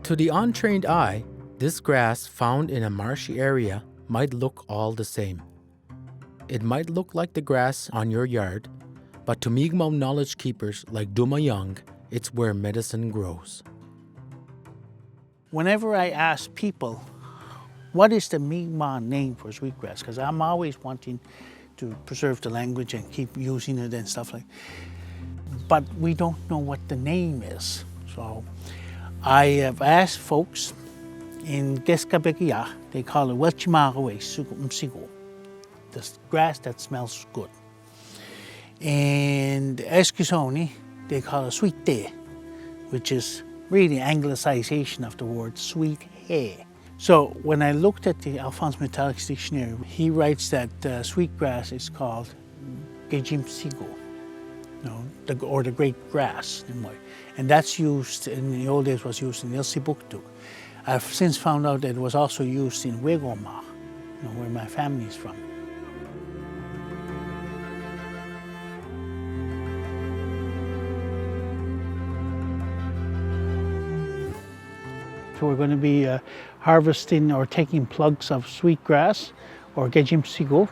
To the untrained eye, this grass found in a marshy area might look all the same. It might look like the grass on your yard, but to Mi'kmaq knowledge keepers like Tuma Young, it's where medicine grows. Whenever I ask people, what is the Mi'kmaq name for sweetgrass? Because I'm always wanting to preserve the language and keep using it and stuff like that. But we don't know what the name is. So I have asked folks in Geskabekia, they call it Welchimagawe Msigo, the grass that smells good. And Eskisoni, they call it sweet day, which is really anglicization of the word sweet hay. So when I looked at the Alphonse Metallics Dictionary, he writes that sweetgrass is called Gejimsigo, or the great grass. And that's used, in the old days was used in Ilsibuktuk. I've since found out that it was also used in Wegoma, where my family is from. So we're going to be harvesting or taking plugs of sweetgrass or Gejimsigo.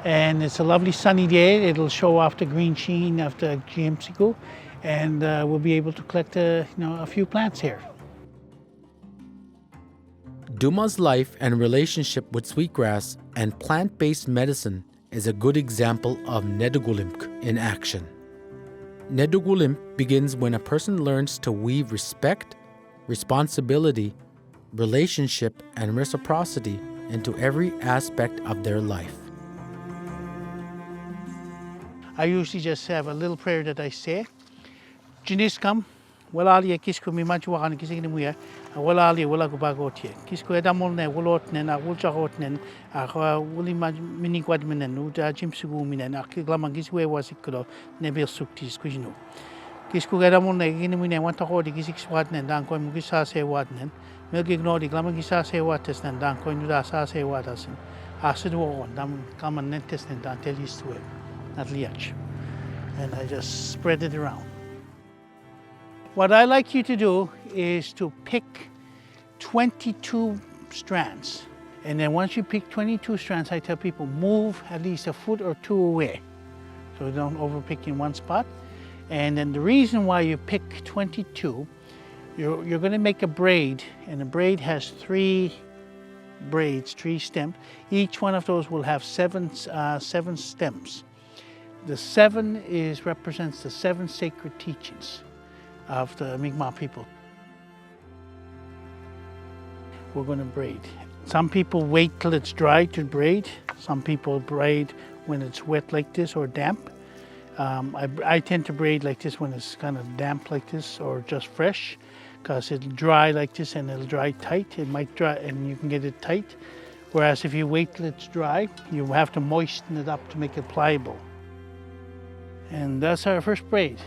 And it's a lovely sunny day. It'll show off the green sheen of the Gejimsigo, and we'll be able to collect a few plants here. Tuma's life and relationship with sweetgrass and plant-based medicine is a good example of Netukulimk in action. Netukulimk begins when a person learns to weave respect, responsibility, relationship, and reciprocity into every aspect of their life. I usually just have a little prayer that I say. Jiniskam, walali kisku mi majuakan kisik ni muya, walali wala kubagotie. Kisku edamol ne wolot ne na wulchahot ne akwa wuli minikwad minen uja jimsugu minen akiglaman kiswe wasiklo nebil sukti squijno. Kisku edamol ne gini mine wantaho di kisik swat ne dan koi mugisa se wat ne melgigno di glaman gisa se wates ne dan koi nuda sa se watasin. Asidu on dam kaman nentes ne dan telis to it. Not liach. And I just spread it around. What I like you to do is to pick 22 strands. And then once you pick 22 strands, I tell people move at least a foot or two away. So don't overpick in one spot. And then the reason why you pick 22, you're going to make a braid, and the braid has 3 braids, 3 stems. Each one of those will have 7 stems. The 7 represents the 7 sacred teachings of the Mi'kmaq people. We're going to braid. Some people wait till it's dry to braid. Some people braid when it's wet like this or damp. I tend to braid like this when it's kind of damp like this or just fresh, because it'll dry like this and it'll dry tight. It might dry and you can get it tight. Whereas if you wait till it's dry, you have to moisten it up to make it pliable. And that's our first braid.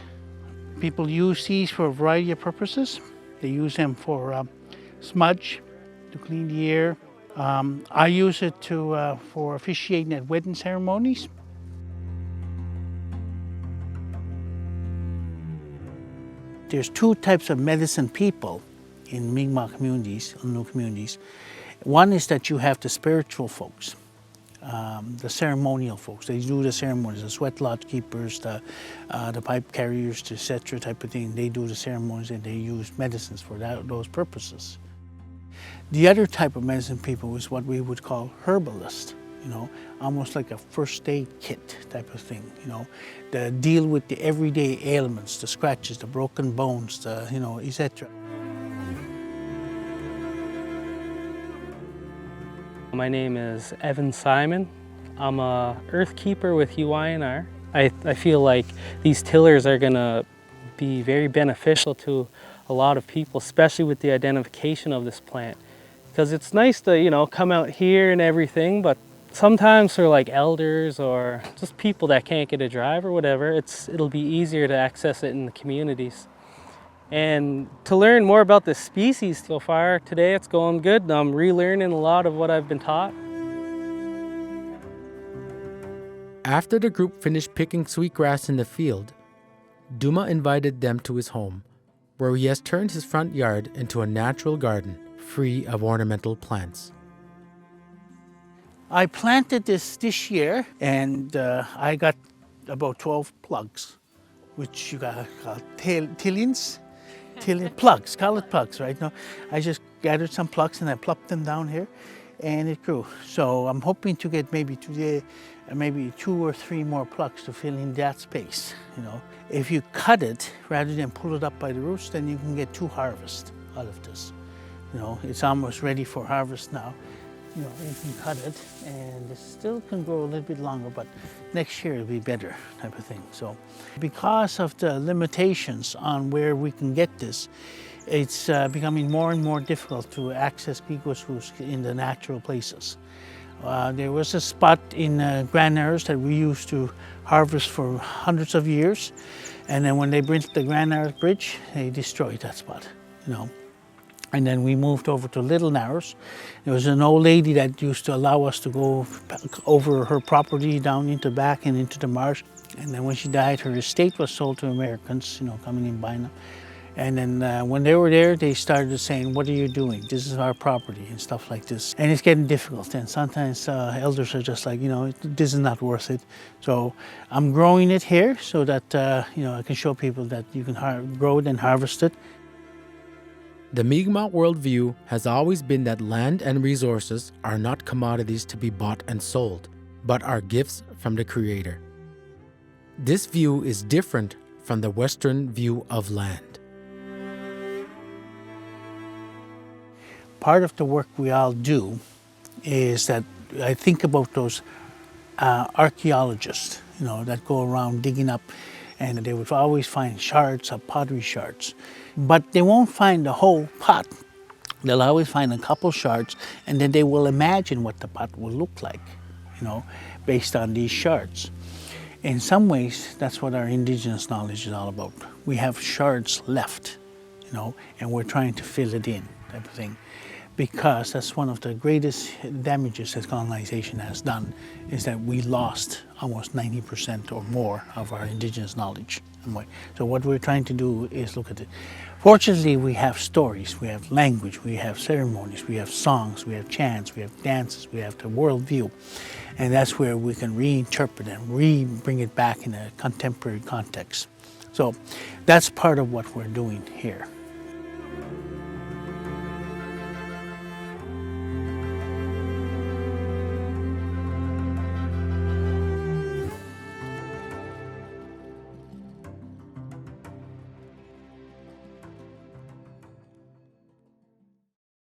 People use these for a variety of purposes. They use them for smudge, to clean the air. I use it for officiating at wedding ceremonies. There's 2 types of medicine people in Mi'kmaq communities, Unu communities. One is that you have the spiritual folks. The ceremonial folks, they do the ceremonies, the sweat lodge keepers, the pipe carriers, etc. type of thing. They do the ceremonies and they use medicines for those purposes. The other type of medicine people is what we would call herbalists, almost like a first aid kit type of thing, the deal with the everyday ailments, the scratches, the broken bones, etc. My name is Evan Simon. I'm a earth keeper with UINR. I feel like these tillers are going to be very beneficial to a lot of people, especially with the identification of this plant. Because it's nice to, come out here and everything, but sometimes for like elders or just people that can't get a drive or whatever, it'll be easier to access it in the communities. And to learn more about this species so far, today it's going good. I'm relearning a lot of what I've been taught. After the group finished picking sweetgrass in the field, Tuma invited them to his home, where he has turned his front yard into a natural garden, free of ornamental plants. I planted this year, and I got about 12 plugs, which you got called tillings, plugs, call it plugs, right? Now, I just gathered some plugs and I plopped them down here, and it grew. So I'm hoping to get maybe today, maybe 2 or 3 more plugs to fill in that space. If you cut it rather than pull it up by the roots, then you can get 2 harvests out of this. It's almost ready for harvest now. You can cut it, and it still can grow a little bit longer, but next year it'll be better, type of thing. So because of the limitations on where we can get this, it's becoming more and more difficult to access peacock in the natural places. There was a spot in Grand Narrows that we used to harvest for hundreds of years, and then when they built the Grand Narrows Bridge, they destroyed that spot. And then we moved over to Little Narrows. There was an old lady that used to allow us to go over her property down into back and into the marsh. And then when she died, her estate was sold to Americans, coming in buying them. And then when they were there, they started saying, "What are you doing? This is our property," and stuff like this. And it's getting difficult. And sometimes elders are just like, this is not worth it. So I'm growing it here so that, I can show people that you can grow it and harvest it. The Mi'kmaq worldview has always been that land and resources are not commodities to be bought and sold, but are gifts from the Creator. This view is different from the Western view of land. Part of the work we all do is that I think about those archaeologists, that go around digging up, and they would always find shards of pottery shards. But they won't find the whole pot. They'll always find a couple shards, and then they will imagine what the pot will look like, based on these shards. In some ways, that's what our indigenous knowledge is all about. We have shards left, and we're trying to fill it in, type of thing. Because that's one of the greatest damages that colonization has done, is that we lost almost 90% or more of our indigenous knowledge. So what we're trying to do is look at it. Fortunately, we have stories, we have language, we have ceremonies, we have songs, we have chants, we have dances, we have the worldview. And that's where we can reinterpret and bring it back in a contemporary context. So that's part of what we're doing here.